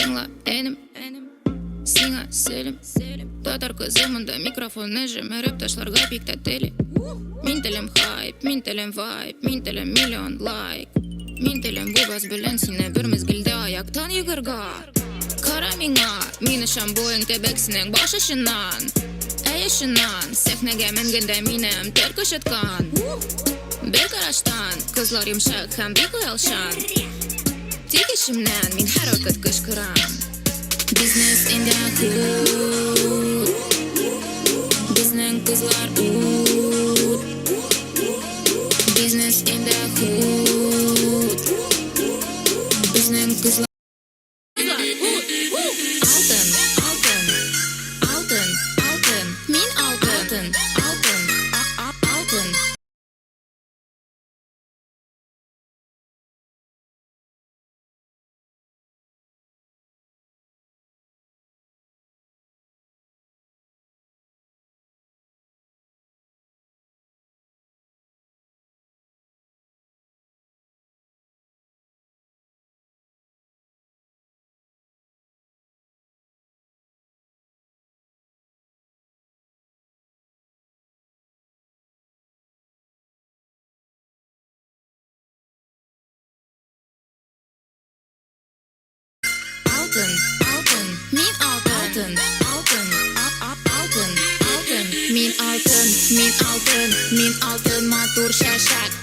Tingla enim Sina selim Tatar kızımında mikrofonu jimmerip taşlarga piktadeli Min telem hype, min telem vibe, min telem milyon like Min telem bu baz bilen sine bir mezgilde ayaktan yıgırga Kara minga, mini şamboyun tebeksinin başışından Eyeşinden, sehnege mengende minem terkış etkan Bir karaştan, kızlar yumşak hem bir kıyalşan Tek işimden min her vakit kışkıran Business in the hood Bizning kızlar ud Business in the hood Bizning kızlar Altın, altın, altın, altın Min altın, altın, altın Altın, altın, min altın, altın, altın, altın, min altın, min altın, min altın, matur şaşak.